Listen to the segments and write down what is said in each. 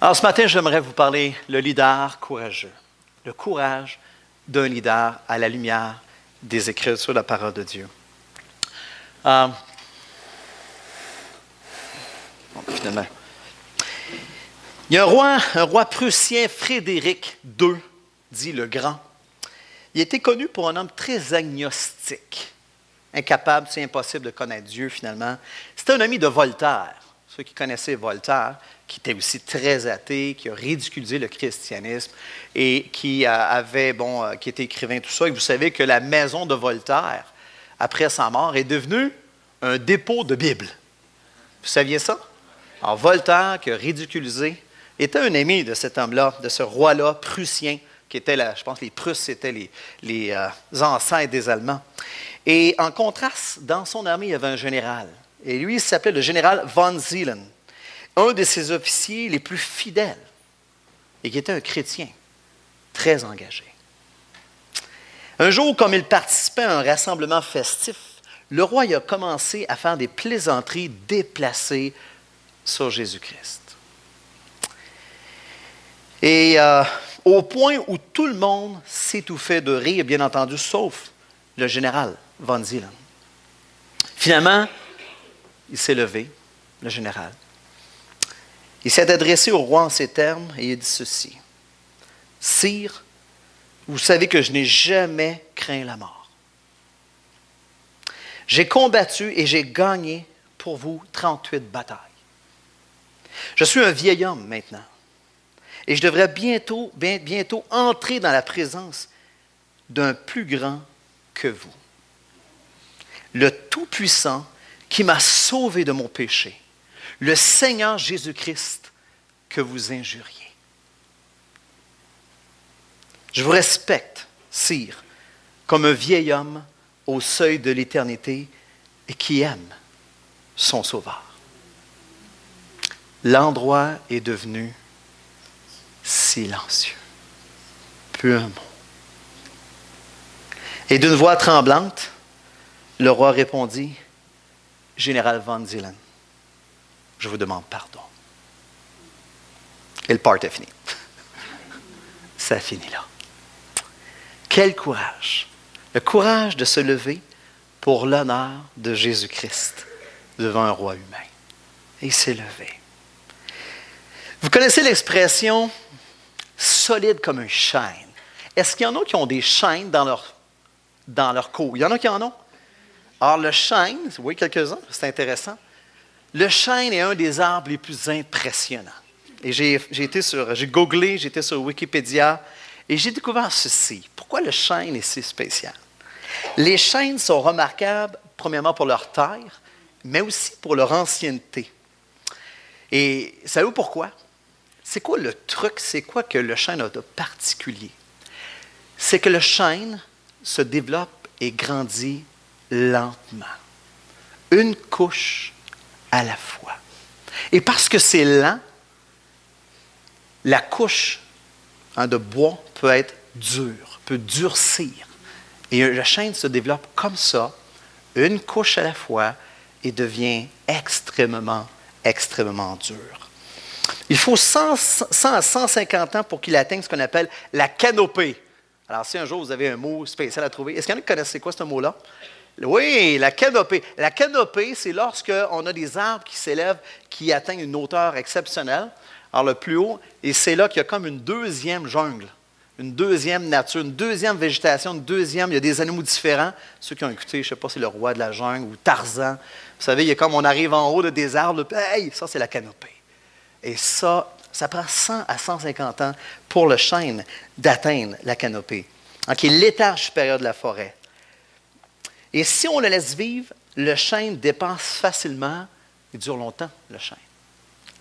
Alors ce matin, j'aimerais vous parler le leader courageux. Le courage d'un leader à la lumière des Écritures, de la parole de Dieu. Bon, finalement. Il y a un roi prussien, Frédéric II, dit le Grand. Il était connu pour un homme très agnostique, incapable, c'est impossible de connaître Dieu finalement. C'était un ami de Voltaire. Ceux qui connaissaient Voltaire, qui était aussi très athée, qui a ridiculisé le christianisme et qui qui était écrivain, tout ça. Et vous savez que la maison de Voltaire, après sa mort, est devenue un dépôt de Bible. Vous saviez ça? Alors, Voltaire, qui a ridiculisé, était un ami de cet homme-là, de ce roi-là prussien, qui était, je pense que les Prusses, c'était les ancêtres des Allemands. Et en contraste, dans son armée, il y avait un général. Et lui, il s'appelait le général von Zielen, un de ses officiers les plus fidèles, et qui était un chrétien très engagé. Un jour, comme il participait à un rassemblement festif, le roi a commencé à faire des plaisanteries déplacées sur Jésus-Christ. Et au point où tout le monde s'étouffait de rire, bien entendu, sauf le général von Zielen. Finalement, il s'est levé, le général. Il s'est adressé au roi en ces termes et il a dit ceci. « Sire, vous savez que je n'ai jamais craint la mort. J'ai combattu et j'ai gagné pour vous 38 batailles. Je suis un vieil homme maintenant et je devrais bientôt entrer dans la présence d'un plus grand que vous. Le Tout-Puissant qui m'a sauvé de mon péché, le Seigneur Jésus-Christ que vous injuriez. Je vous respecte, sire, comme un vieil homme au seuil de l'éternité et qui aime son Sauveur. » L'endroit est devenu silencieux. Plus un mot. Et d'une voix tremblante, le roi répondit, « Général von Zielen, je vous demande pardon. » Et le part est fini. Ça finit là. Quel courage! Le courage de se lever pour l'honneur de Jésus-Christ devant un roi humain. Et il s'est levé. Vous connaissez l'expression « solide comme un chêne ». Est-ce qu'il y en a qui ont des chênes dans leur cou? Il y en a qui en ont? Alors le chêne, oui, quelques-uns, c'est intéressant. Le chêne est un des arbres les plus impressionnants. Et j'ai googlé, j'étais sur Wikipédia et j'ai découvert ceci. Pourquoi le chêne est si spécial? Les chênes sont remarquables, premièrement pour leur taille, mais aussi pour leur ancienneté. Et savez-vous pourquoi? C'est quoi le truc? C'est quoi que le chêne a de particulier? C'est que le chêne se développe et grandit lentement. Une couche à la fois. Et parce que c'est lent, la couche de bois peut être dure, peut durcir. Et le chêne se développe comme ça, une couche à la fois, et devient extrêmement, extrêmement dur. Il faut 100 à 150 ans pour qu'il atteigne ce qu'on appelle la canopée. Alors, si un jour vous avez un mot spécial à trouver, est-ce qu'il y en a qui connaissent c'est quoi ce mot-là? Oui, la canopée. La canopée, c'est lorsqu'on a des arbres qui s'élèvent, qui atteignent une hauteur exceptionnelle, alors le plus haut, et c'est là qu'il y a comme une deuxième jungle, une deuxième nature, une deuxième végétation, il y a des animaux différents. Ceux qui ont écouté, je ne sais pas si c'est le roi de la jungle ou Tarzan. Vous savez, il y a comme on arrive en haut de des arbres, hey, ça c'est la canopée. Et ça prend 100 à 150 ans pour le chêne d'atteindre la canopée, qui est l'étage supérieur de la forêt. Et si on le laisse vivre, le chêne dépasse facilement, il dure longtemps, le chêne.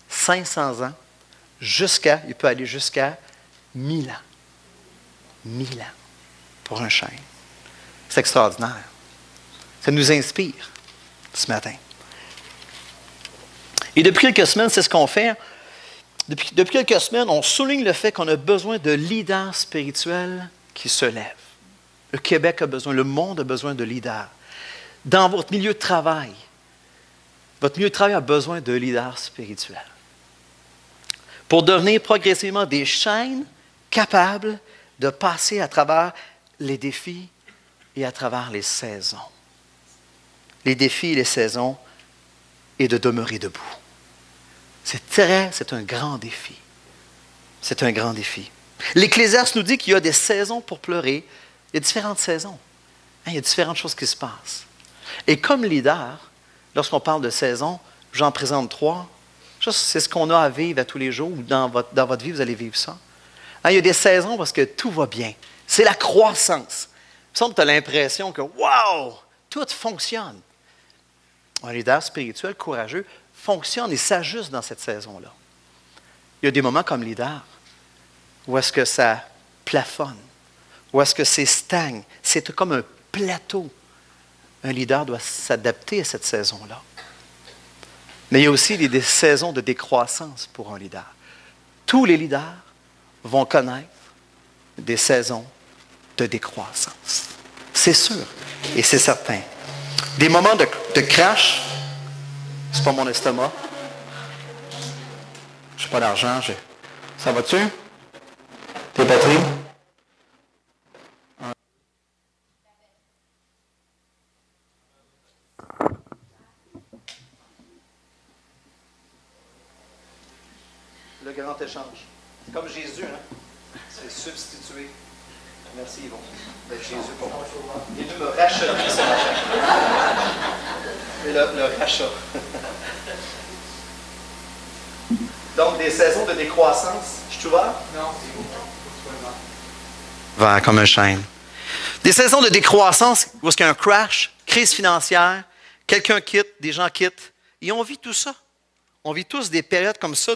500 ans, il peut aller jusqu'à 1000 ans. 1000 ans pour un chêne. C'est extraordinaire. Ça nous inspire ce matin. Et depuis quelques semaines, c'est ce qu'on fait. Depuis quelques semaines, on souligne le fait qu'on a besoin de leaders spirituels qui se lèvent. Le Québec a besoin, le monde a besoin de leaders. Dans votre milieu de travail a besoin de leaders spirituels. pour devenir progressivement des chaînes capables de passer à travers les défis et à travers les saisons. Les défis et les saisons et de demeurer debout. C'est un grand défi. C'est un grand défi. L'Ecclésiaste nous dit qu'il y a des saisons pour pleurer. Il y a différentes saisons. Il y a différentes choses qui se passent. Et comme leader, lorsqu'on parle de saison, j'en présente 3. C'est ce qu'on a à vivre à tous les jours ou dans votre vie, vous allez vivre ça. Il y a des saisons parce que tout va bien. C'est la croissance. Il me semble que tu as l'impression que, wow, tout fonctionne. Un leader spirituel, courageux, fonctionne et s'ajuste dans cette saison-là. Il y a des moments comme leader où est-ce que ça plafonne, où est-ce que c'est stagne. C'est comme un plateau. Un leader doit s'adapter à cette saison-là. Mais il y a aussi des saisons de décroissance pour un leader. Tous les leaders vont connaître des saisons de décroissance. C'est sûr et c'est certain. Des moments de crash, c'est pas mon estomac. Je n'ai pas d'argent. Ça va-tu? Tes batteries? Le grand échange. C'est comme Jésus, hein? C'est substitué. Merci Yvon. Jésus pour moi. Il est venu me racheter ce matin. Et le rachat. Donc, des saisons de décroissance. Je suis ouvert? Non, c'est bon. Vert comme un chêne. Des saisons de décroissance où est-ce qu'il y a un crash, crise financière, quelqu'un quitte, des gens quittent. Et on vit tout ça. On vit tous des périodes comme ça,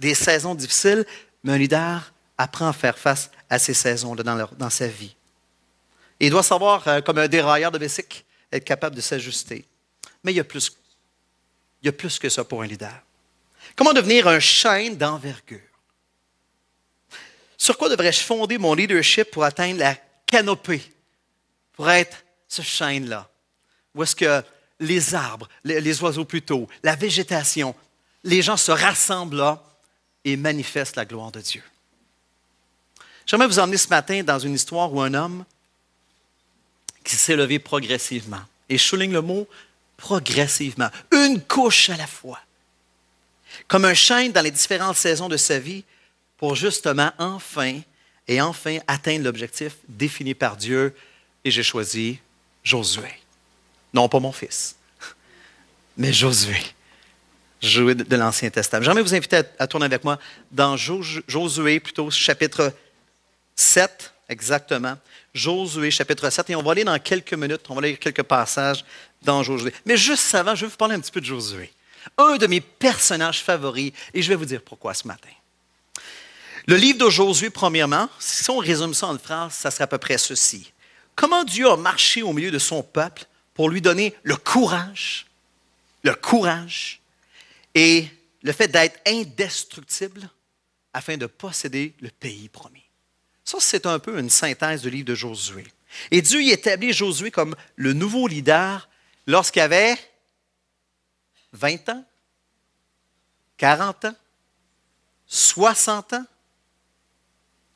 des saisons difficiles, mais un leader apprend à faire face à ces saisons-là dans sa vie. Et il doit savoir, comme un dérailleur de bicycle, être capable de s'ajuster. Mais il y a plus que ça pour un leader. Comment devenir un chêne d'envergure? Sur quoi devrais-je fonder mon leadership pour atteindre la canopée, pour être ce chêne-là? Où est-ce que les arbres, les oiseaux plutôt, la végétation, les gens se rassemblent là et manifestent la gloire de Dieu? J'aimerais vous emmener ce matin dans une histoire où un homme qui s'est levé progressivement. Et je souligne le mot progressivement, une couche à la fois. Comme un chêne dans les différentes saisons de sa vie pour justement enfin atteindre l'objectif défini par Dieu. Et j'ai choisi Josué. Non, pas mon fils, mais Josué. Josué de l'Ancien Testament. J'aimerais vous inviter à tourner avec moi dans Josué, plutôt chapitre 7, exactement. Josué, chapitre 7. Et on va aller dans quelques minutes, on va lire quelques passages dans Josué. Mais juste avant, je vais vous parler un petit peu de Josué. Un de mes personnages favoris, et je vais vous dire pourquoi ce matin. Le livre de Josué, premièrement, si on résume ça en une phrase, ça serait à peu près ceci. Comment Dieu a marché au milieu de son peuple pour lui donner le courage et le fait d'être indestructible afin de posséder le pays promis. Ça, c'est un peu une synthèse du livre de Josué. Et Dieu y établit Josué comme le nouveau leader lorsqu'il avait 20 ans, 40 ans, 60 ans,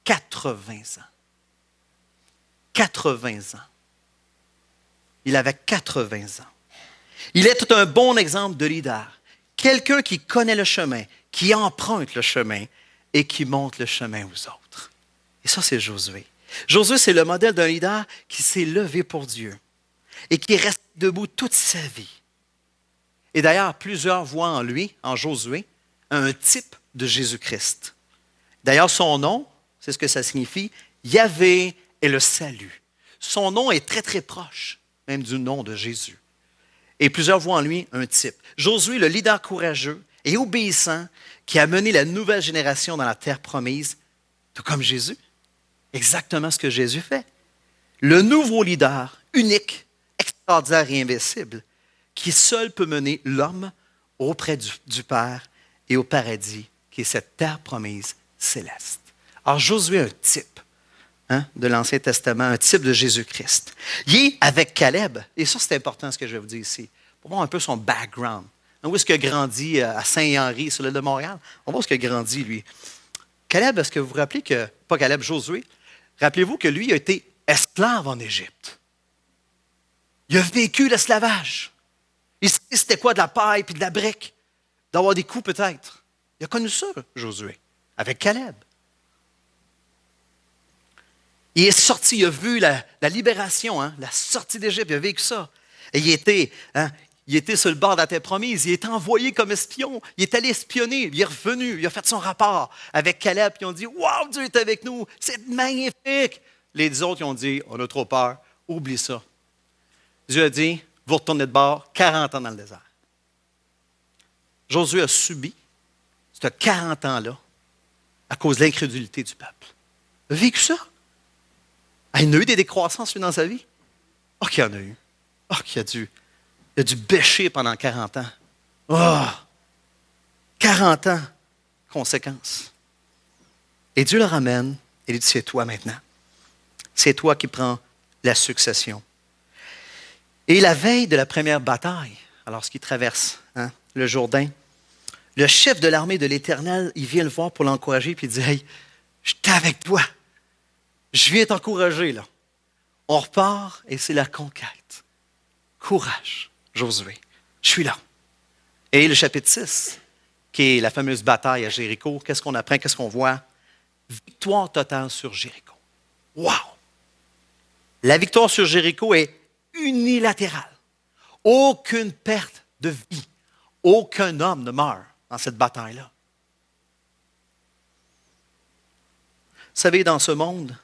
80 ans. 80 ans. Il avait 80 ans. Il est un bon exemple de leader. Quelqu'un qui connaît le chemin, qui emprunte le chemin et qui montre le chemin aux autres. Et ça, c'est Josué. Josué, c'est le modèle d'un leader qui s'est levé pour Dieu et qui reste debout toute sa vie. Et d'ailleurs, plusieurs voient en lui, en Josué, un type de Jésus-Christ. D'ailleurs, son nom, c'est ce que ça signifie, Yahvé est le salut. Son nom est très, très proche, même du nom de Jésus. Et plusieurs voient en lui un type. Josué, le leader courageux et obéissant qui a mené la nouvelle génération dans la terre promise, tout comme Jésus. Exactement ce que Jésus fait. Le nouveau leader, unique, extraordinaire et invincible, qui seul peut mener l'homme auprès du Père et au paradis, qui est cette terre promise céleste. Alors, Josué est un type de l'Ancien Testament, un type de Jésus-Christ. Il est avec Caleb, et ça c'est important ce que je vais vous dire ici, pour voir un peu son background. Où est-ce qu'il a grandi à Saint-Henri, sur l'île de Montréal? On voit où est-ce qu'il a grandi, lui. Caleb, est-ce que vous vous rappelez que, pas Caleb, Josué, rappelez-vous que lui a été esclave en Égypte. Il a vécu l'esclavage. Il sait c'était quoi de la paille puis de la brique, d'avoir des coups peut-être. Il a connu ça, Josué, avec Caleb. Il est sorti, il a vu la libération, la sortie d'Égypte, il a vécu ça. Et il était sur le bord de la terre promise, il est envoyé comme espion, il est allé espionner, il est revenu, il a fait son rapport avec Caleb, puis ils ont dit « Wow, Dieu est avec nous, c'est magnifique! » Les autres, ils ont dit « On a trop peur, oublie ça. » Dieu a dit « Vous retournez de bord, 40 ans dans le désert. » Josué a subi ces 40 ans-là à cause de l'incrédulité du peuple. Il a vécu ça. Il a eu des décroissances dans sa vie. Oh, qu'il y en a eu. Oh, qu'il a dû bêcher pendant 40 ans. Oh! 40 ans. Conséquence. Et Dieu le ramène et lui dit, c'est toi maintenant. C'est toi qui prends la succession. Et la veille de la première bataille, alors qu'il traverse le Jourdain, le chef de l'armée de l'Éternel, il vient le voir pour l'encourager, puis il dit, « Hey, je suis avec toi. Je viens t'encourager, là. » On repart et c'est la conquête. Courage, Josué. Je suis là. Et le chapitre 6, qui est la fameuse bataille à Jéricho, qu'est-ce qu'on apprend, qu'est-ce qu'on voit? Victoire totale sur Jéricho. Wow! La victoire sur Jéricho est unilatérale. Aucune perte de vie. Aucun homme ne meurt dans cette bataille-là. Vous savez, dans ce monde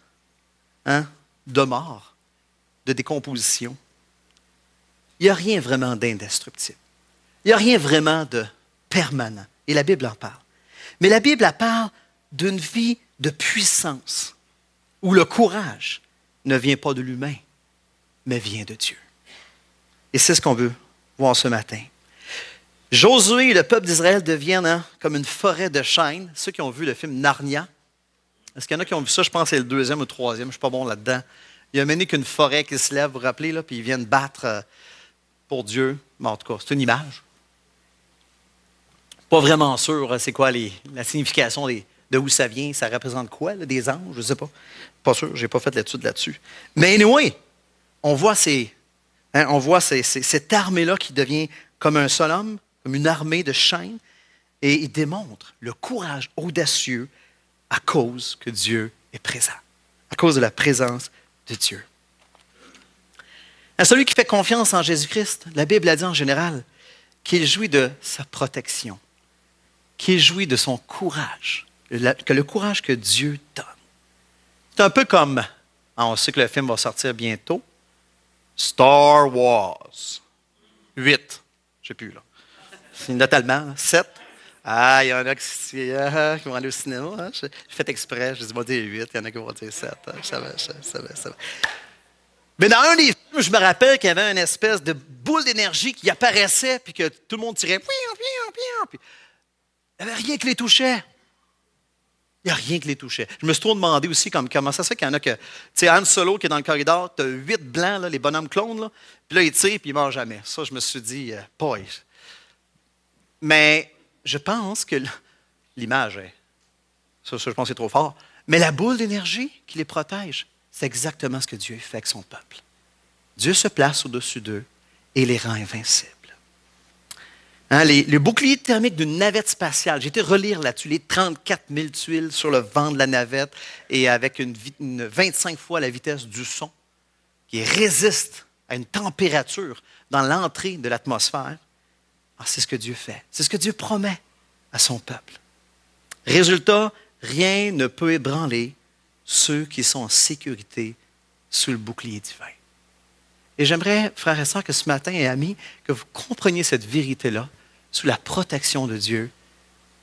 de mort, de décomposition, il n'y a rien vraiment d'indestructible. Il n'y a rien vraiment de permanent. Et la Bible en parle. Mais la Bible elle parle d'une vie de puissance, où le courage ne vient pas de l'humain, mais vient de Dieu. Et c'est ce qu'on veut voir ce matin. Josué et le peuple d'Israël deviennent comme une forêt de chênes. Ceux qui ont vu le film Narnia, est-ce qu'il y en a qui ont vu ça? Je pense que c'est le 2e ou le 3e, je ne suis pas bon là-dedans. Il y a mené qu'une forêt qui se lève, vous vous rappelez, là, puis ils viennent battre pour Dieu. Mais en tout cas, c'est une image. Pas vraiment sûr c'est quoi la signification de où ça vient. Ça représente quoi, là, des anges? Je ne sais pas. Pas sûr, je n'ai pas fait l'étude là-dessus. Mais anyway, on voit cette armée-là qui devient comme un seul homme, comme une armée de chaînes, et il démontre le courage audacieux à cause que Dieu est présent, à cause de la présence de Dieu. À celui qui fait confiance en Jésus-Christ, la Bible a dit en général qu'il jouit de sa protection, qu'il jouit de son courage, que le courage que Dieu donne. C'est un peu comme, on sait que le film va sortir bientôt, Star Wars 8, je ne sais plus là. C'est une note allemande, 7. Ah, il y en a qui vont aller au cinéma. J'ai fait exprès, je dis, moi, dire 8, il y en a qui vont dire 7. Je savais. Mais dans un des films, je me rappelle qu'il y avait une espèce de boule d'énergie qui apparaissait, puis que tout le monde tirait. Puis il n'y avait rien qui les touchait. Il n'y a rien qui les touchait. Je me suis trop demandé aussi comment ça se fait qu'il y en a que. Tu sais, Han Solo qui est dans le corridor, tu as 8 blancs, là, les bonhommes clones, là, puis là, ils tirent, puis ils ne meurent jamais. Ça, je me suis dit, boy. Mais je pense que l'image est. Ça, je pense que c'est trop fort. Mais la boule d'énergie qui les protège, c'est exactement ce que Dieu fait avec son peuple. Dieu se place au-dessus d'eux et les rend invincibles. Les boucliers thermiques d'une navette spatiale, j'ai été relire là-dessus, les 34 000 tuiles sur le vent de la navette et avec une 25 fois la vitesse du son, qui résiste à une température dans l'entrée de l'atmosphère. Alors, c'est ce que Dieu fait. C'est ce que Dieu promet à son peuple. Résultat, rien ne peut ébranler ceux qui sont en sécurité sous le bouclier divin. Et j'aimerais, frères et sœurs, que ce matin, et amis, que vous compreniez cette vérité-là. Sous la protection de Dieu,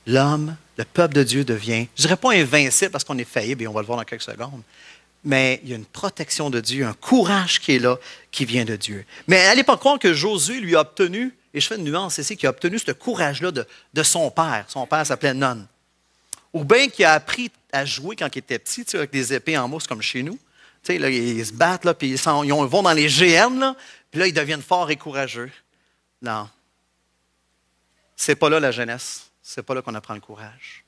l'homme, le peuple de Dieu devient, je ne dirais pas invincible parce qu'on est faillible et on va le voir dans quelques secondes, mais il y a une protection de Dieu, un courage qui est là, qui vient de Dieu. Mais n'allez pas croire que Josué lui a obtenu, et je fais une nuance ici, qu'il a obtenu ce courage-là de son père. Son père s'appelait Non. Ou bien qu'il a appris à jouer quand il était petit, avec des épées en mousse comme chez nous. Tu sais, là, ils se battent, là, puis ils vont dans les GN, là, puis là, ils deviennent forts et courageux. Non. C'est pas là la jeunesse. C'est pas là qu'on apprend le courage.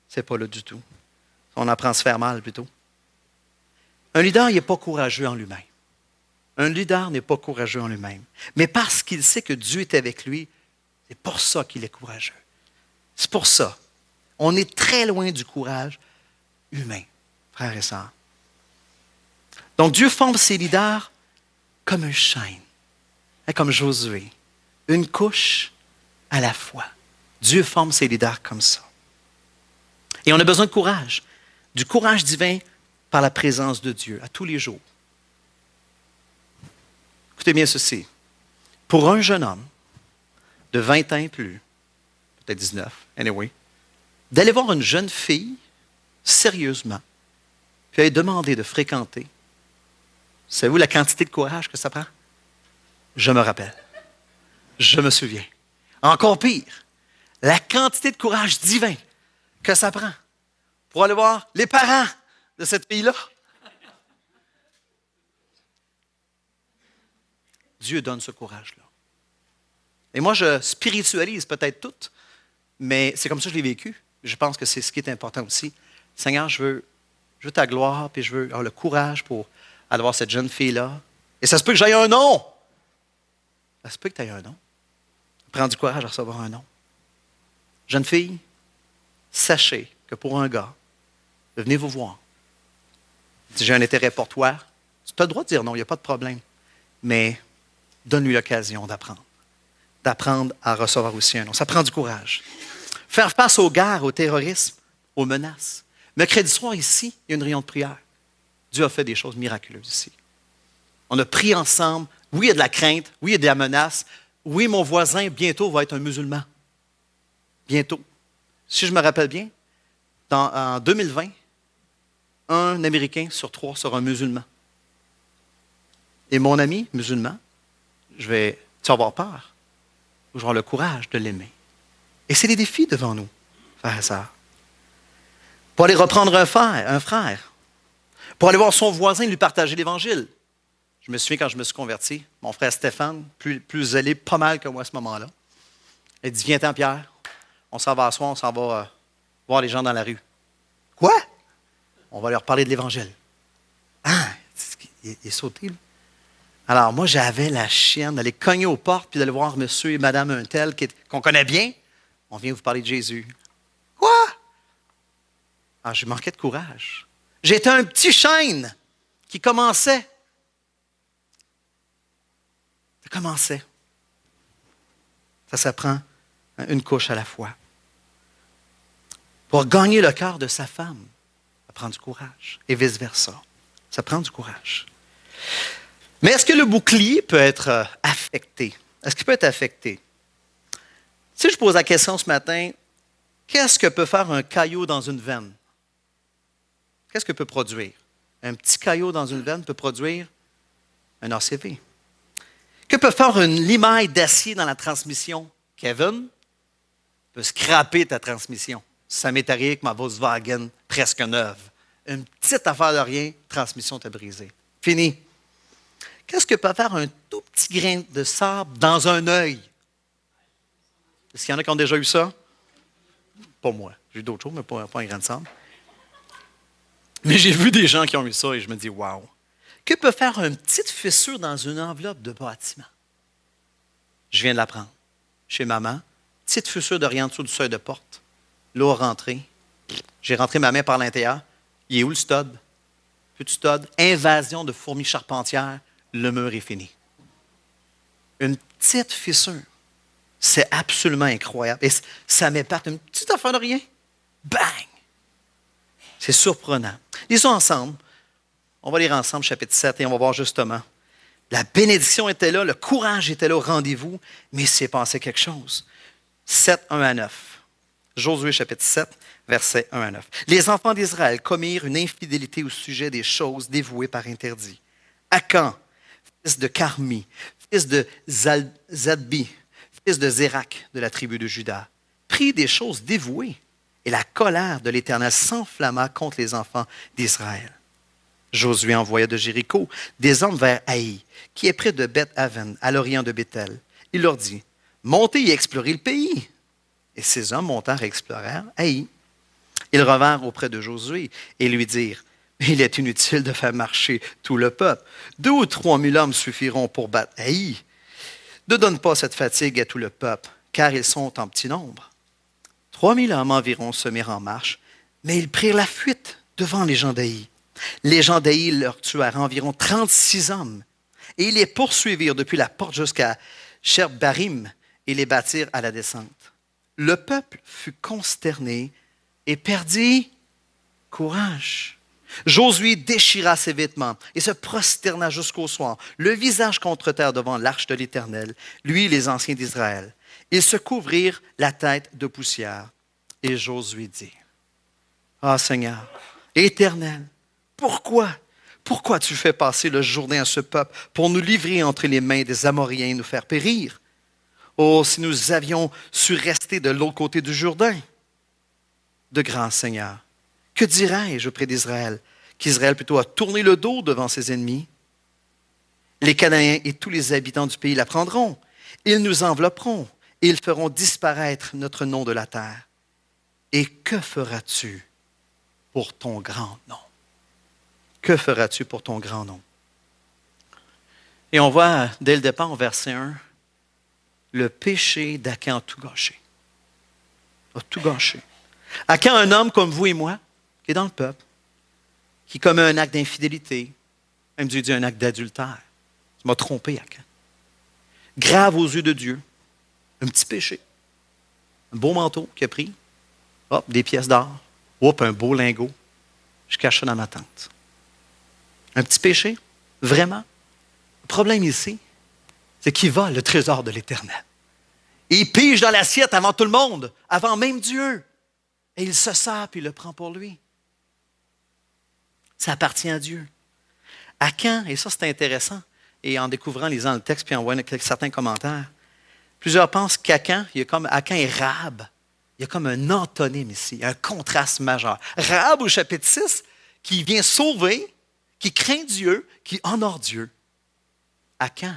C'est pas là du tout. On apprend à se faire mal plutôt. Un leader, il n'est pas courageux en lui-même. Un leader n'est pas courageux en lui-même. Mais parce qu'il sait que Dieu est avec lui, c'est pour ça qu'il est courageux. C'est pour ça. On est très loin du courage humain, frères et sœurs. Donc Dieu forme ses leaders comme une chaîne, comme Josué, une couche à la fois. Dieu forme ses leaders comme ça. Et on a besoin de courage, du courage divin par la présence de Dieu à tous les jours. Écoutez bien ceci. Pour un jeune homme de 20 ans et plus, peut-être 19, anyway, d'aller voir une jeune fille sérieusement, puis aller demander de fréquenter, savez-vous la quantité de courage que ça prend? Je me rappelle. Je me souviens. Encore pire, la quantité de courage divin que ça prend pour aller voir les parents de cette fille-là. Dieu donne ce courage-là. Et moi, je spiritualise peut-être tout, mais c'est comme ça que je l'ai vécu. Je pense que c'est ce qui est important aussi. Seigneur, je veux ta gloire, puis je veux avoir le courage pour aller voir cette jeune fille-là. Et ça se peut que j'aille un nom. Ça se peut que tu aies un nom. Prends du courage à recevoir un nom. Jeune fille, sachez que pour un gars, venez vous voir. Si j'ai un intérêt pour toi, tu as le droit de dire non, il n'y a pas de problème. Mais donne-lui l'occasion d'apprendre. D'apprendre à recevoir aussi un nom. Ça prend du courage. Faire face aux guerres, au terrorisme, aux menaces. Mercredi soir, ici, il y a une réunion de prière. Dieu a fait des choses miraculeuses ici. On a prié ensemble. Oui, il y a de la crainte. Oui, il y a de la menace. Oui, mon voisin, bientôt, va être un musulman. Bientôt. Si je me rappelle bien, en 2020, un Américain sur 3 sera un musulman. Et mon ami musulman, tu vas avoir peur. Ou je vais avoir le courage de l'aimer. Et c'est des défis devant nous, frères et sœurs. Pour aller reprendre un frère. Pour aller voir son voisin et lui partager l'Évangile. Je me souviens quand je me suis converti, mon frère Stéphane, plus zélé pas mal que moi à ce moment-là, il dit, viens-t'en Pierre, on s'en va asseoir, on s'en va voir les gens dans la rue. Quoi? On va leur parler de l'Évangile. Ah, il est sauté, lui. Alors moi, j'avais la chienne d'aller cogner aux portes puis d'aller voir monsieur et madame un tel qu'on connaît bien. On vient vous parler de Jésus. Quoi? Ah, je manquais de courage. J'étais un petit chêne qui commençait. Ça commençait. Ça s'apprend une couche à la fois. Pour gagner le cœur de sa femme, ça prend du courage. Et vice-versa. Ça prend du courage. Mais est-ce que le bouclier peut être affecté? Est-ce qu'il peut être affecté? Si je pose la question ce matin, qu'est-ce que peut faire un caillot dans une veine? Qu'est-ce que peut produire? Un petit caillot dans une veine peut produire un ACV. Que peut faire une limaille d'acier dans la transmission? Kevin peut scraper ta transmission. Ça m'est arrivé avec ma Volkswagen presque neuve. Une petite affaire de rien, transmission t'a brisée. Fini. Qu'est-ce que peut faire un tout petit grain de sable dans un œil? Est-ce qu'il y en a qui ont déjà eu ça? Pas moi. J'ai eu d'autres choses, mais pas un grain de sable. Mais j'ai vu des gens qui ont eu ça et je me dis, wow. Que peut faire une petite fissure dans une enveloppe de bâtiment? Je viens de l'apprendre. Chez maman, petite fissure de rien en dessous du seuil de porte. L'eau a rentré. J'ai rentré ma main par l'intérieur. Il est où le stud? Plus de stud. Invasion de fourmis charpentières. Le mur est fini. Une petite fissure. C'est absolument incroyable. Et ça m'épate. Une petite affaire de rien. Bang! C'est surprenant. Lisons ensemble. On va lire ensemble chapitre 7 et on va voir justement. La bénédiction était là, le courage était là au rendez-vous, mais il s'est passé quelque chose. 7, 1 à 9. Josué chapitre 7, versets 1 à 9. Les enfants d'Israël commirent une infidélité au sujet des choses dévouées par interdit. Akan, fils de Carmi, fils de Zadbi, fils de Zérak de la tribu de Juda, prit des choses dévouées et la colère de l'Éternel s'enflamma contre les enfants d'Israël. Josué envoya de Jéricho des hommes vers Haï, qui est près de Beth-Aven, à l'orient de Béthel. Il leur dit, montez et explorez le pays. Et ces hommes montèrent et explorèrent Haï. Ils revinrent auprès de Josué et lui dirent, il est inutile de faire marcher tout le peuple. 2 ou 3 000 hommes suffiront pour battre Haï. Ne donne pas cette fatigue à tout le peuple, car ils sont en petit nombre. 3 000 hommes environ se mirent en marche, mais ils prirent la fuite devant les gens d'Haï. Les gens d'Haï leur tuèrent environ 36 hommes, et ils les poursuivirent depuis la porte jusqu'à Sherbarim et les battirent à la descente. Le peuple fut consterné et perdit courage. Josué déchira ses vêtements et se prosterna jusqu'au soir, le visage contre terre devant l'arche de l'Éternel, lui et les anciens d'Israël. Ils se couvrirent la tête de poussière. Et Josué dit, « Ah Seigneur, Éternel, pourquoi tu fais passer le Jourdain à ce peuple pour nous livrer entre les mains des Amoréens et nous faire périr? Oh, si nous avions su rester de l'autre côté du Jourdain! De grand Seigneur, que dirais-je auprès d'Israël? Qu'Israël plutôt a tourné le dos devant ses ennemis? Les Cananéens et tous les habitants du pays l'apprendront. Ils nous envelopperont et ils feront disparaître notre nom de la terre. Et que feras-tu pour ton grand nom? Que feras-tu pour ton grand nom? Et on voit dès le départ, au verset 1, le péché d'Akan a tout gâché. A tout gâché. Akan, un homme comme vous et moi, qui est dans le peuple, qui commet un acte d'infidélité, même Dieu dit un acte d'adultère. Tu m'as trompé, Akan. Grave aux yeux de Dieu. Un petit péché. Un beau manteau qu'il a pris. Hop, des pièces d'or. Hop, un beau lingot. Je cache ça dans ma tente. Un petit péché, vraiment. Le problème ici, c'est qu'il vole le trésor de l'Éternel. Et il pige dans l'assiette avant tout le monde, avant même Dieu. Et il se sert puis il le prend pour lui. Ça appartient à Dieu. Akan, et ça c'est intéressant, et en découvrant, lisant le texte puis en voyant certains commentaires, plusieurs pensent qu'Akan, il y a comme Akan et Rahab. Il y a comme un antonyme ici, un contraste majeur. Rahab au chapitre 6, qui vient sauver, qui craint Dieu, qui honore Dieu. Akan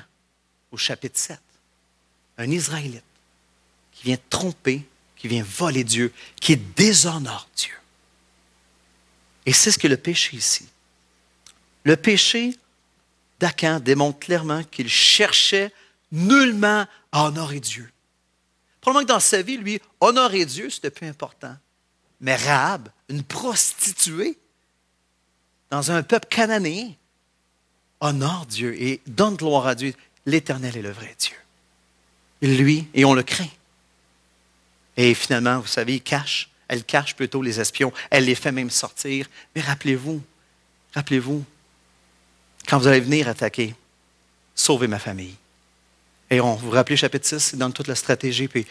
au chapitre 7, un Israélite qui vient tromper, qui vient voler Dieu, qui déshonore Dieu. Et c'est ce que le péché ici. Le péché d'Akan démontre clairement qu'il cherchait nullement à honorer Dieu. Probablement que dans sa vie, lui, honorer Dieu, c'était plus important. Mais Rahab, une prostituée, dans un peuple cananéen, honore Dieu et donne gloire à Dieu. L'Éternel est le vrai Dieu. Lui, et on le craint. Et finalement, vous savez, elle cache plutôt les espions. Elle les fait même sortir. Mais rappelez-vous, quand vous allez venir attaquer, sauvez ma famille. Et vous vous rappelez, chapitre 6, c'est dans toute la stratégie. Puis,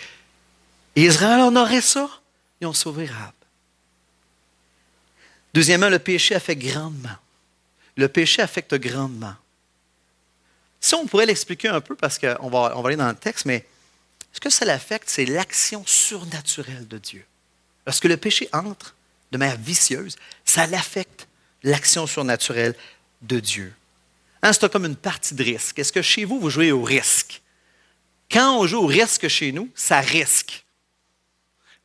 Israël honorait ça. Ils ont sauvé Rahab. Deuxièmement, le péché affecte grandement. Le péché affecte grandement. Si on pourrait l'expliquer un peu, parce qu'on va aller dans le texte, mais ce que ça l'affecte, c'est l'action surnaturelle de Dieu. Lorsque le péché entre de manière vicieuse, ça l'affecte l'action surnaturelle de Dieu. Hein, c'est comme une partie de risque. Est-ce que chez vous, vous jouez au risque? Quand on joue au risque chez nous, ça risque.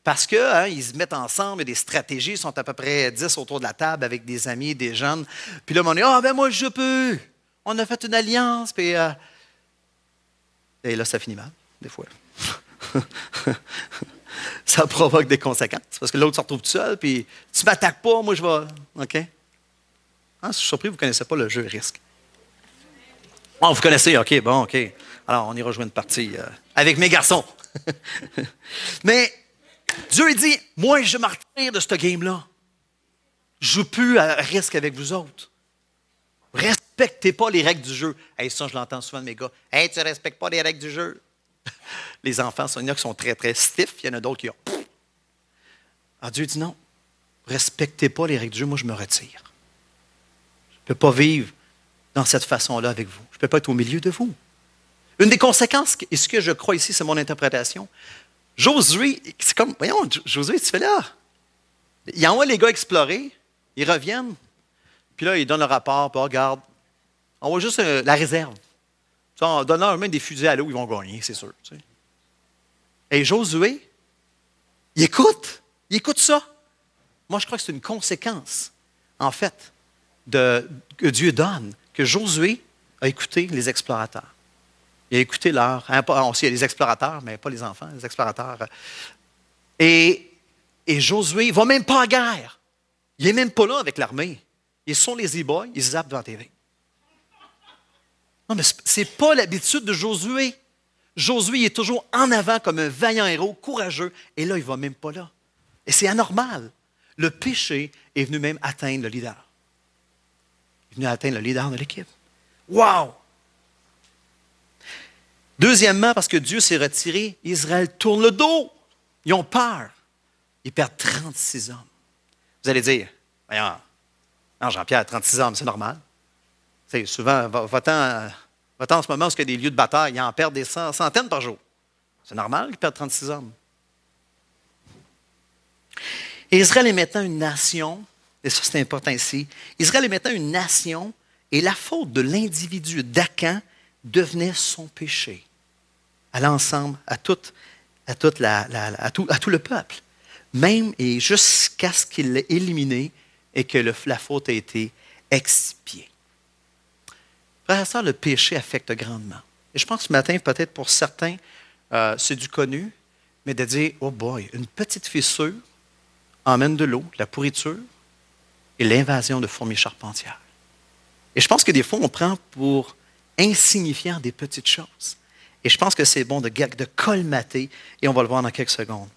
Parce qu'ils se mettent ensemble, et des stratégies, sont à peu près 10 autour de la table avec des amis, des jeunes. Puis là, on dit, ben moi, je peux. On a fait une alliance. Puis, et là, ça finit mal, des fois. Ça provoque des conséquences. Parce que l'autre se retrouve tout seul, puis tu ne m'attaques pas, moi, je vais. OK? Je suis surpris, vous ne connaissez pas le jeu risque. Oh, vous connaissez, OK, bon, OK. Alors, on y rejoint une partie avec mes garçons. Mais Dieu dit, moi, je me retire de ce game-là. Je ne joue plus à risque avec vous autres. Respectez pas les règles du jeu. Hey, ça, je l'entends souvent de mes gars. Hey, tu ne respectes pas les règles du jeu. Les enfants, il y en a qui sont très, très stiffs. Il y en a d'autres qui ont. Alors, Dieu dit non. Respectez pas les règles du jeu. Moi, je me retire. Je ne peux pas vivre dans cette façon-là avec vous. Je ne peux pas être au milieu de vous. Une des conséquences, et ce que je crois ici, c'est mon interprétation. Josué, c'est comme, voyons, Josué, tu fais là. Il envoie les gars explorer, ils reviennent, puis là, ils donnent le rapport, puis regarde, on voit juste la réserve. On donne leur même des fusils à l'eau, ils vont gagner, c'est sûr. Tu sais. Et Josué, Il écoute. Il écoute ça. Moi, je crois que c'est une conséquence, en fait, que Dieu donne, que Josué a écouté les explorateurs. Il a écouté aussi les explorateurs, mais pas les enfants, les explorateurs. Et Josué ne va même pas en guerre. Il n'est même pas là avec l'armée. Ils sont les e-boys, ils zappent devant la TV. Non, mais ce n'est pas l'habitude de Josué. Josué il est toujours en avant comme un vaillant héros, courageux, et là, il ne va même pas là. Et c'est anormal. Le péché est venu même atteindre le leader. Il est venu atteindre le leader de l'équipe. Wow! Deuxièmement, parce que Dieu s'est retiré, Israël tourne le dos. Ils ont peur. Ils perdent 36 hommes. Vous allez dire, voyons, non, Jean-Pierre, 36 hommes, c'est normal. C'est souvent, va-t'en en ce moment où il y a des lieux de bataille, ils en perdent des centaines par jour. C'est normal qu'ils perdent 36 hommes. Et Israël est maintenant une nation, et ça c'est important ici, Israël est maintenant une nation, et la faute de l'individu d'Acan devenait son péché à l'ensemble, à tout le peuple. Même et jusqu'à ce qu'il l'ait éliminé et que la faute ait été expiée. Frères et sœurs, le péché affecte grandement. Et je pense que ce matin, peut-être pour certains, c'est du connu, mais de dire, oh boy, une petite fissure emmène de l'eau, de la pourriture et l'invasion de fourmis charpentières. Et je pense que des fois, on prend pour insignifiant des petites choses. Et je pense que c'est bon de colmater, et on va le voir dans quelques secondes.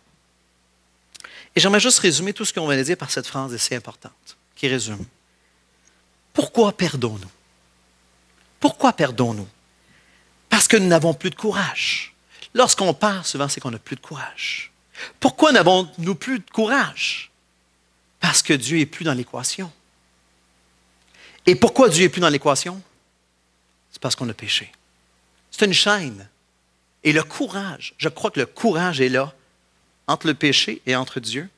Et j'aimerais juste résumer tout ce qu'on vient de dire par cette phrase assez importante, qui résume. Pourquoi perdons-nous? Pourquoi perdons-nous? Parce que nous n'avons plus de courage. Lorsqu'on perd, souvent, c'est qu'on n'a plus de courage. Pourquoi n'avons-nous plus de courage? Parce que Dieu n'est plus dans l'équation. Et pourquoi Dieu n'est plus dans l'équation? C'est parce qu'on a péché. C'est une chaîne. Et le courage, je crois que le courage est là, entre le péché et entre Dieu,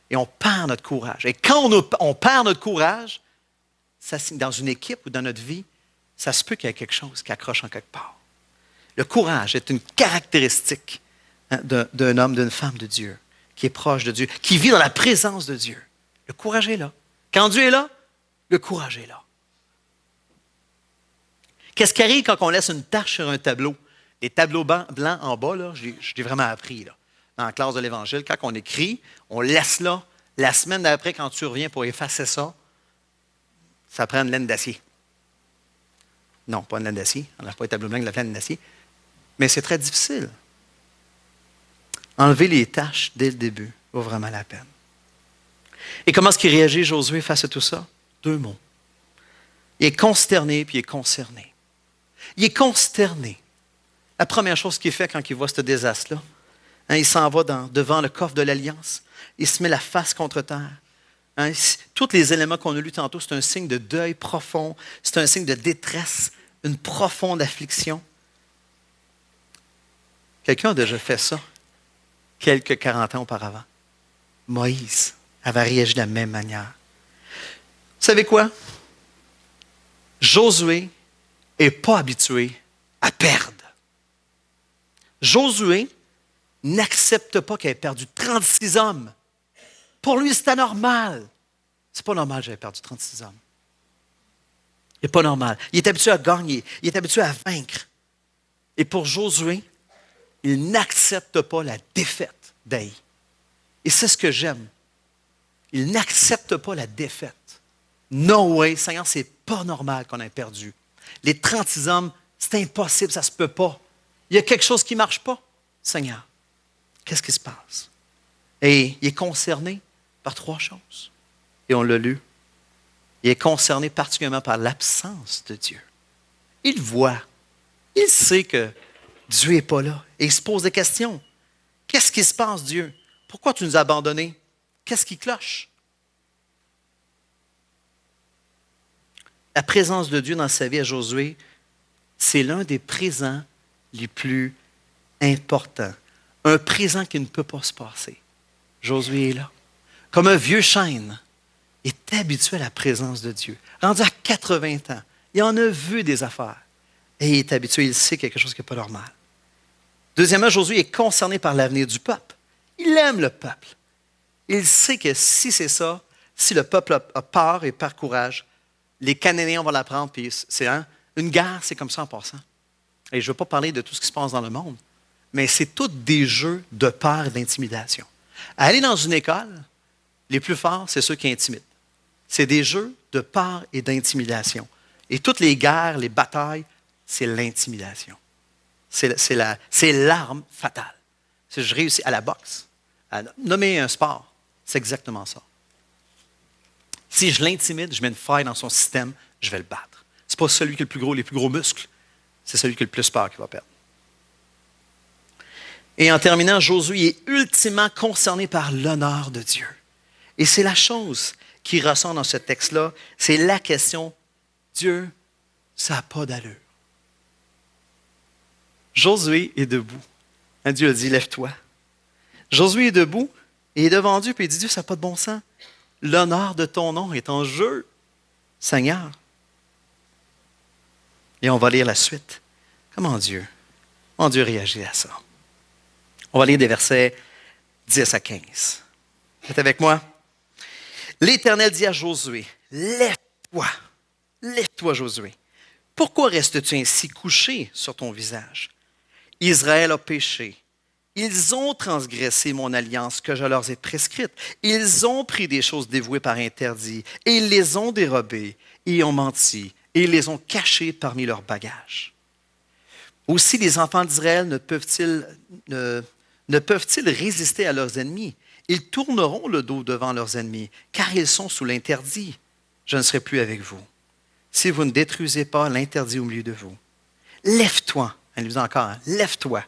et on perd notre courage. Et quand on perd notre courage, ça, dans une équipe ou dans notre vie, ça se peut qu'il y ait quelque chose qui accroche en quelque part. Le courage est une caractéristique d'un homme, d'une femme de Dieu, qui est proche de Dieu, qui vit dans la présence de Dieu. Le courage est là. Quand Dieu est là, le courage est là. Qu'est-ce qui arrive quand on laisse une tache sur un tableau? Les tableaux blancs en bas, là, je l'ai vraiment appris là, dans la classe de l'Évangile. Quand on écrit, on laisse là. La semaine d'après, quand tu reviens pour effacer ça, ça prend une laine d'acier. Non, pas une laine d'acier. On n'a pas un tableau blanc avec la laine d'acier. Mais c'est très difficile. Enlever les taches dès le début vaut vraiment la peine. Et comment est-ce qu'il réagit, Josué, face à tout ça? 2 mots. Il est consterné puis il est concerné. Il est consterné. La première chose qu'il fait quand il voit ce désastre-là, il s'en va devant le coffre de l'Alliance. Il se met la face contre terre. Tous les éléments qu'on a lus tantôt, c'est un signe de deuil profond, c'est un signe de détresse, une profonde affliction. Quelqu'un a déjà fait ça quelques 40 ans auparavant. Moïse avait réagi de la même manière. Vous savez quoi? Josué n'est pas habitué à perdre. Josué n'accepte pas qu'il ait perdu 36 hommes. Pour lui, c'était normal. C'est pas normal que j'avais perdu 36 hommes. C'est pas normal. Il est habitué à gagner. Il est habitué à vaincre. Et pour Josué, il n'accepte pas la défaite d'Aï. Et c'est ce que j'aime. Il n'accepte pas la défaite. No way, Seigneur, c'est pas normal qu'on ait perdu. Les 36 hommes, c'est impossible, ça se peut pas. Il y a quelque chose qui ne marche pas, Seigneur. Qu'est-ce qui se passe? Et il est concerné par 3 choses. Et on l'a lu. Il est concerné particulièrement par l'absence de Dieu. Il voit. Il sait que Dieu n'est pas là. Et il se pose des questions. Qu'est-ce qui se passe, Dieu? Pourquoi tu nous as abandonnés? Qu'est-ce qui cloche? La présence de Dieu dans sa vie à Josué, c'est l'un des présents les plus importants. Un présent qui ne peut pas se passer. Josué est là. Comme un vieux chêne, il est habitué à la présence de Dieu. Rendu à 80 ans, il en a vu des affaires. Et il est habitué, il sait quelque chose qui n'est pas normal. Deuxièmement, Josué est concerné par l'avenir du peuple. Il aime le peuple. Il sait que si c'est ça, si le peuple a peur et perd courage, les Cananéens vont la prendre. Puis une guerre, c'est comme ça en passant. Et je ne veux pas parler de tout ce qui se passe dans le monde, mais c'est tous des jeux de peur et d'intimidation. Aller dans une école, les plus forts, c'est ceux qui intimident. C'est des jeux de peur et d'intimidation. Et toutes les guerres, les batailles, c'est l'intimidation. C'est l'arme fatale. Si je réussis à la boxe, à nommer un sport, c'est exactement ça. Si je l'intimide, je mets une faille dans son système, je vais le battre. Ce n'est pas celui qui a les plus gros muscles, c'est celui qui a le plus peur qui va perdre. Et en terminant, Josué est ultimement concerné par l'honneur de Dieu. Et c'est la chose qui ressort dans ce texte-là, c'est la question, Dieu, ça n'a pas d'allure. Josué est debout. Dieu a dit, lève-toi. Josué est debout et est devant Dieu, puis il dit, Dieu, ça n'a pas de bon sens. L'honneur de ton nom est en jeu, Seigneur. Et on va lire la suite. Comment Dieu réagit à ça? On va lire des versets 10 à 15. Vous êtes avec moi? L'Éternel dit à Josué, lève-toi, lève-toi Josué. Pourquoi restes-tu ainsi couché sur ton visage? Israël a péché. Ils ont transgressé mon alliance que je leur ai prescrite. Ils ont pris des choses dévouées par interdit et ils les ont dérobées et ont menti et ils les ont cachées parmi leurs bagages. Aussi les enfants d'Israël ne peuvent-ils résister à leurs ennemis? Ils tourneront le dos devant leurs ennemis, car ils sont sous l'interdit. Je ne serai plus avec vous, si vous ne détruisez pas l'interdit au milieu de vous. Lève-toi, elle nous dit encore, lève-toi.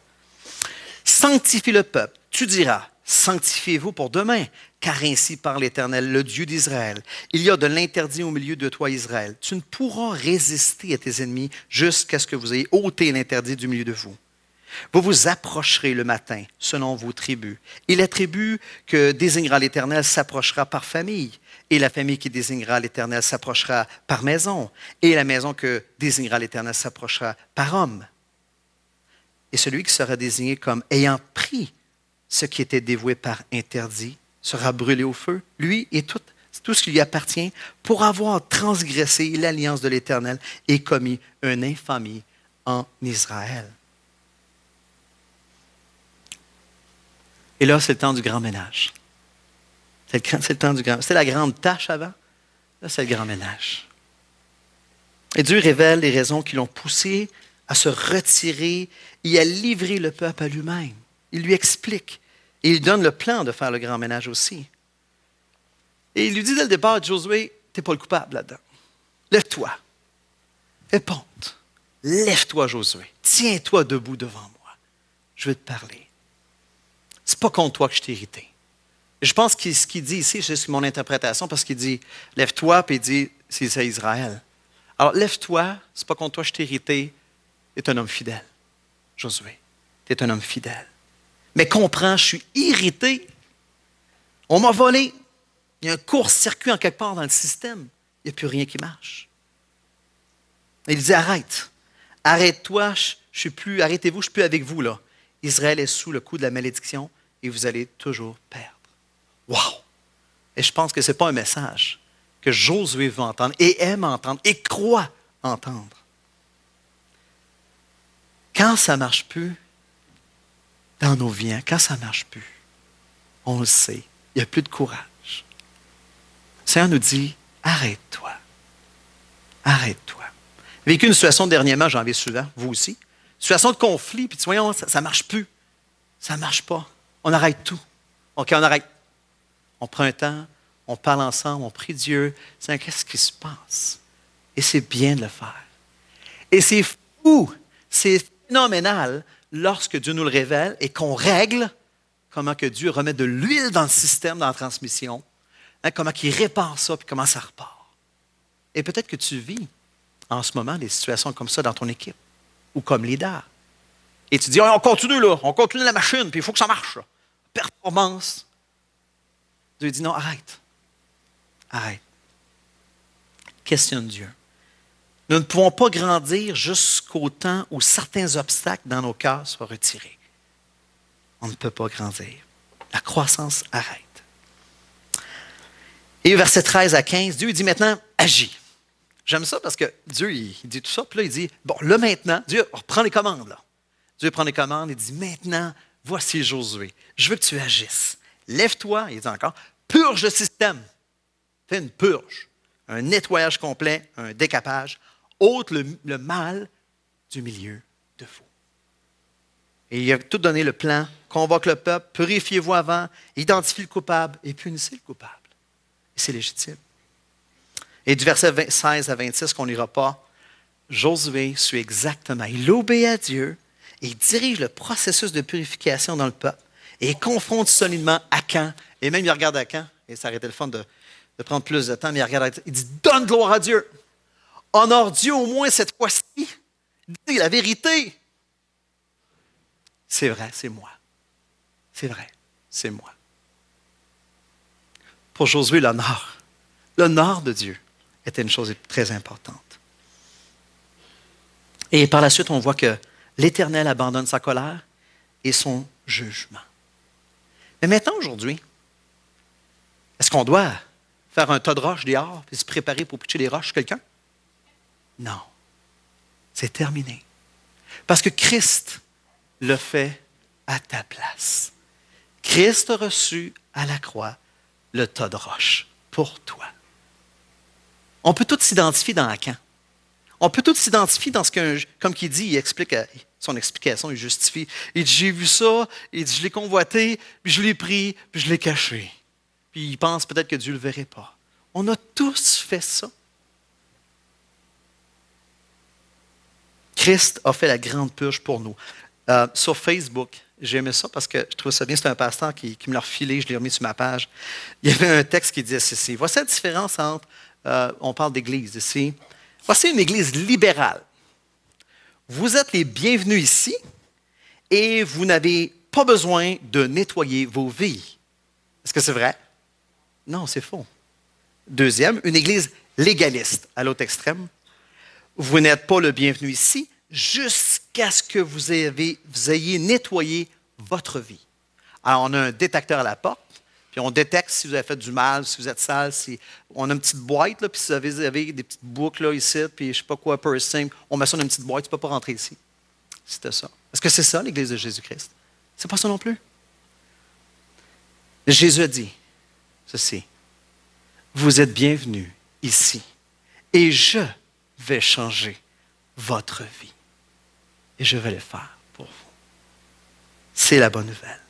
Sanctifie le peuple. Tu diras, sanctifiez-vous pour demain, car ainsi parle l'Éternel, le Dieu d'Israël. Il y a de l'interdit au milieu de toi, Israël. Tu ne pourras résister à tes ennemis jusqu'à ce que vous ayez ôté l'interdit du milieu de vous. Vous vous approcherez le matin selon vos tribus. Et la tribu que désignera l'Éternel s'approchera par famille. Et la famille qui désignera l'Éternel s'approchera par maison. Et la maison que désignera l'Éternel s'approchera par homme. Et celui qui sera désigné comme ayant pris ce qui était dévoué par interdit sera brûlé au feu, lui et tout ce qui lui appartient, pour avoir transgressé l'alliance de l'Éternel et commis une infamie en Israël. Et là, c'est le temps du grand ménage. C'est le temps du grand. C'était la grande tâche avant. Là, c'est le grand ménage. Et Dieu révèle les raisons qui l'ont poussé à se retirer et à livrer le peuple à lui-même. Il lui explique. Et il donne le plan de faire le grand ménage aussi. Et il lui dit dès le départ, Josué, tu n'es pas le coupable là-dedans. Lève-toi. Aie honte. Lève-toi, Josué. Tiens-toi debout devant moi. Je vais te parler. C'est pas contre toi que je t'ai irrité. Je pense que ce qu'il dit ici, c'est mon interprétation, parce qu'il dit, lève-toi, puis il dit, c'est Israël. Alors, lève-toi, c'est pas contre toi que je t'ai irrité, tu es un homme fidèle, Josué. Tu es un homme fidèle. Mais comprends, je suis irrité. On m'a volé. Il y a un court-circuit en quelque part dans le système. Il n'y a plus rien qui marche. Et il dit, arrête. Arrête-toi, arrêtez-vous, je ne suis plus avec vous, là. Israël est sous le coup de la malédiction et vous allez toujours perdre. Wow! Et je pense que ce n'est pas un message que Josué veut entendre et aime entendre et croit entendre. Quand ça ne marche plus dans nos vies, quand ça ne marche plus, on le sait, il n'y a plus de courage. Le Seigneur nous dit, arrête-toi. Arrête-toi. J'ai vécu une situation dernièrement, j'en vis souvent, vous aussi. Situation de conflit, puis voyons, ça ne marche plus. Ça ne marche pas. On arrête tout. OK, on arrête. On prend un temps, on parle ensemble, on prie Dieu. Seigneur, qu'est-ce qui se passe? Et c'est bien de le faire. Et c'est fou, c'est phénoménal lorsque Dieu nous le révèle et qu'on règle comment que Dieu remet de l'huile dans le système, dans la transmission, comment il répare ça, puis comment ça repart. Et peut-être que tu vis en ce moment des situations comme ça dans ton équipe ou comme leader. Et tu dis, on continue là, on continue la machine, puis il faut que ça marche. Là. Performance. Dieu dit, non, arrête. Arrête. Questionne Dieu. Nous ne pouvons pas grandir jusqu'au temps où certains obstacles dans nos cœurs soient retirés. On ne peut pas grandir. La croissance arrête. Et verset 13 à 15, Dieu dit maintenant, agis. J'aime ça parce que Dieu, il dit tout ça, puis là, il dit, bon, là maintenant, Dieu reprend les commandes, là. Dieu prend les commandes et dit, maintenant, voici Josué, je veux que tu agisses. Lève-toi, il dit encore, purge le système. Fais une purge, un nettoyage complet, un décapage, ôte le mal du milieu de vous. Et il a tout donné le plan, convoque le peuple, purifiez-vous avant, identifie le coupable et punissez le coupable. Et c'est légitime. Et du verset 16 à 26 qu'on n'ira pas, Josué suit exactement. Il obéit à Dieu et il dirige le processus de purification dans le peuple et il confronte solidement Akan. Et même il regarde Akan, et ça aurait été le fun de prendre plus de temps, mais il regarde Akan, il dit, donne gloire à Dieu. Honore Dieu au moins cette fois-ci. Dis la vérité. C'est vrai, c'est moi. C'est vrai, c'est moi. Pour Josué, l'honneur de Dieu était une chose très importante. Et par la suite, on voit que l'Éternel abandonne sa colère et son jugement. Mais maintenant, aujourd'hui, est-ce qu'on doit faire un tas de roches dehors et se préparer pour pitcher des roches sur quelqu'un? Non. C'est terminé. Parce que Christ le fait à ta place. Christ a reçu à la croix le tas de roches pour toi. On peut tous s'identifier dans Akan. On peut tous s'identifier dans ce que, comme qu'il dit, il explique son explication, il justifie. Il dit, j'ai vu ça, il dit, je l'ai convoité, puis je l'ai pris, puis je l'ai caché. Puis il pense peut-être que Dieu ne le verrait pas. On a tous fait ça. Christ a fait la grande purge pour nous. Sur Facebook, j'ai aimé ça parce que je trouve ça bien, c'est un pasteur qui me l'a refilé, je l'ai remis sur ma page. Il y avait un texte qui disait ceci. Voici la différence entre, on parle d'église ici, voici une église libérale. Vous êtes les bienvenus ici et vous n'avez pas besoin de nettoyer vos vies. Est-ce que c'est vrai? Non, c'est faux. Deuxième, une église légaliste, à l'autre extrême. Vous n'êtes pas le bienvenu ici jusqu'à ce que vous ayez nettoyé votre vie. Alors, on a un détecteur à la porte, puis on détecte si vous avez fait du mal, si vous êtes sale. On a une petite boîte, là, puis si vous avez des petites boucles là, ici, puis je ne sais pas quoi, piercing, on met ça dans une petite boîte, tu ne peux pas rentrer ici. C'était ça. Est-ce que c'est ça, l'Église de Jésus-Christ? C'est pas ça non plus. Jésus a dit ceci. Vous êtes bienvenus ici, et je vais changer votre vie. Et je vais le faire pour vous. C'est la bonne nouvelle.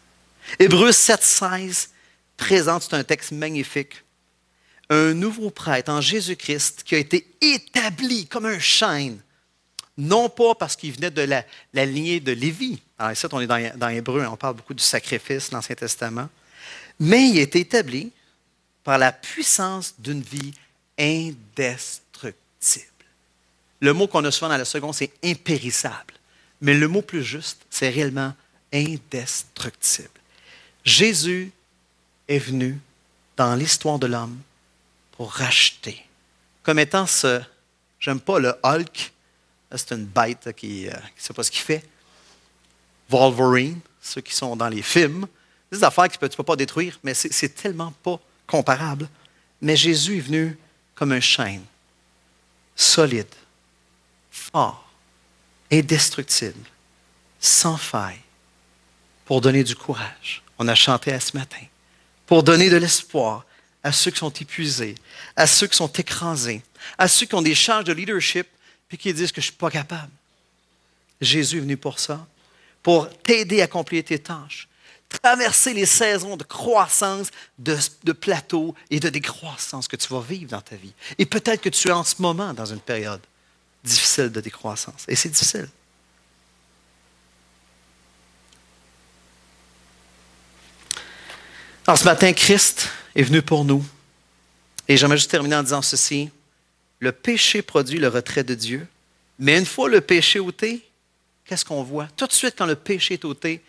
Hébreux 7,16 présente, c'est un texte magnifique, un nouveau prêtre en Jésus-Christ qui a été établi comme un chêne, non pas parce qu'il venait de la lignée de Lévi. Alors ici, on est dans Hébreux, on parle beaucoup du sacrifice dans l'Ancien Testament, mais il a été établi par la puissance d'une vie indestructible. Le mot qu'on a souvent dans la seconde, c'est impérissable. Mais le mot plus juste, c'est réellement indestructible. Jésus est venu dans l'histoire de l'homme pour racheter. Comme étant j'aime pas le Hulk, c'est une bête qui ne sait pas ce qu'il fait. Wolverine, ceux qui sont dans les films, c'est des affaires que tu ne peux pas détruire, mais c'est tellement pas comparable. Mais Jésus est venu comme un chêne, solide, fort, indestructible, sans faille, pour donner du courage. On a chanté à ce matin. Pour donner de l'espoir à ceux qui sont épuisés, à ceux qui sont écrasés, à ceux qui ont des charges de leadership puis qui disent que je ne suis pas capable. Jésus est venu pour ça, pour t'aider à accomplir tes tâches, traverser les saisons de croissance, de plateau et de décroissance que tu vas vivre dans ta vie. Et peut-être que tu es en ce moment dans une période difficile de décroissance. Et c'est difficile. Alors, ce matin, Christ est venu pour nous. Et j'aimerais juste terminer en disant ceci. Le péché produit le retrait de Dieu. Mais une fois le péché ôté, qu'est-ce qu'on voit? Tout de suite, quand le péché est ôté,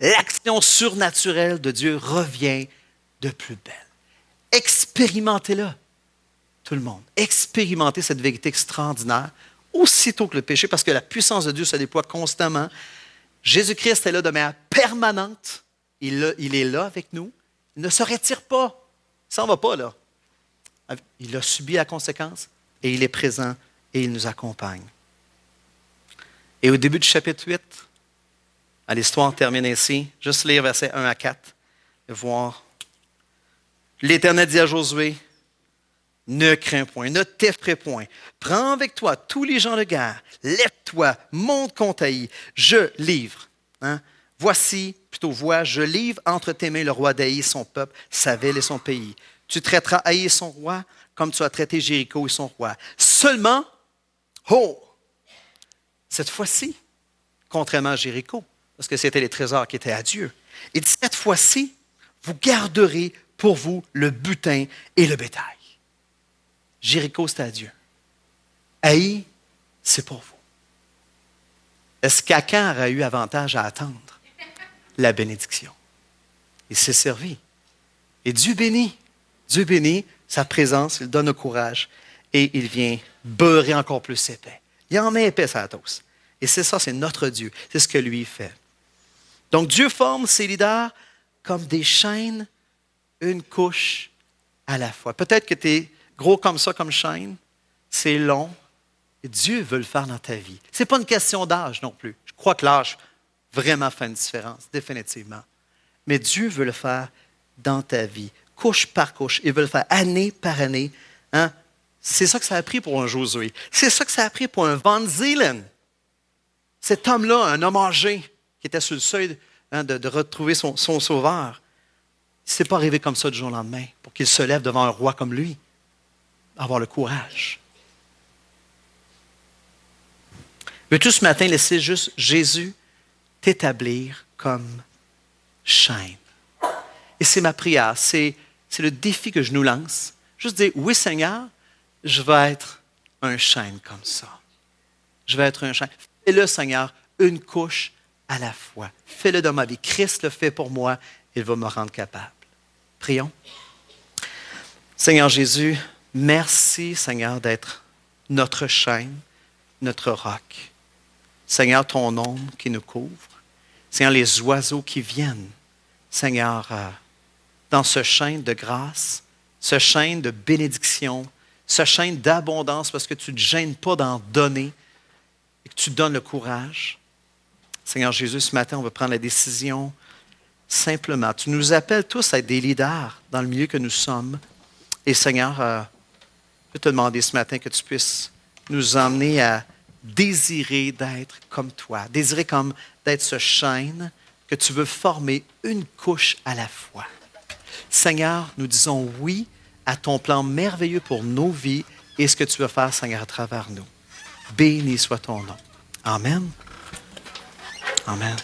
l'action surnaturelle de Dieu revient de plus belle. Expérimentez-le, tout le monde. Expérimentez cette vérité extraordinaire aussitôt que le péché, parce que la puissance de Dieu se déploie constamment. Jésus-Christ est là de manière permanente. il est là avec nous. Il ne se retire pas. Il s'en va pas, là. Il a subi la conséquence et il est présent et il nous accompagne. Et au début du chapitre 8, l'histoire termine ainsi. Juste lire versets 1 à 4 et voir. L'Éternel dit à Josué, ne crains point, ne t'effraie point. Prends avec toi tous les gens de guerre. Lève-toi, monte contre Haï. Je livre. Voici, plutôt vois, je livre entre tes mains le roi d'Haï, son peuple, sa ville et son pays. Tu traiteras Haï et son roi comme tu as traité Jéricho et son roi. Seulement, cette fois-ci, contrairement à Jéricho, parce que c'était les trésors qui étaient à Dieu, il dit, cette fois-ci, vous garderez pour vous le butin et le bétail. Jéricho, c'est à Dieu. Haï, c'est pour vous. Est-ce qu'Acan aurait eu avantage à attendre la bénédiction? Il s'est servi. Et Dieu bénit sa présence, il donne le courage et il vient beurrer encore plus épais. Il en met épais à la toast. Et c'est ça, c'est notre Dieu. C'est ce que lui fait. Donc Dieu forme ses leaders comme des chaînes, une couche à la fois. Peut-être que tu es gros comme ça, comme chaîne, c'est long. Et Dieu veut le faire dans ta vie. Ce n'est pas une question d'âge non plus. Je crois que l'âge vraiment fait une différence, définitivement. Mais Dieu veut le faire dans ta vie, couche par couche. Il veut le faire année par année. C'est ça que ça a pris pour un Josué. C'est ça que ça a pris pour un Van Zielen. Cet homme-là, un homme âgé, qui était sur le seuil de retrouver son sauveur. Il ne s'est pas arrivé comme ça du jour au lendemain pour qu'il se lève devant un roi comme lui. Avoir le courage. Veux-tu ce matin laisser juste Jésus t'établir comme chaîne? Et c'est ma prière, c'est le défi que je nous lance. Juste dire, oui Seigneur, je vais être un chaîne comme ça. Je vais être un chaîne. Fais-le Seigneur, une couche à la fois. Fais-le dans ma vie. Christ le fait pour moi, il va me rendre capable. Prions. Seigneur Jésus, merci Seigneur d'être notre chaîne, notre roc. Seigneur, ton ombre qui nous couvre. Seigneur, les oiseaux qui viennent. Seigneur, dans ce chêne de grâce, ce chêne de bénédiction, ce chêne d'abondance parce que tu ne te gênes pas d'en donner et que tu donnes le courage. Seigneur Jésus, ce matin, on veut prendre la décision simplement. Tu nous appelles tous à être des leaders dans le milieu que nous sommes. Et Seigneur, je veux te demander ce matin que tu puisses nous emmener à désirer d'être comme toi, désirer comme d'être ce chêne que tu veux former une couche à la fois. Seigneur, nous disons oui à ton plan merveilleux pour nos vies et ce que tu veux faire, Seigneur, à travers nous. Béni soit ton nom. Amen. Amen.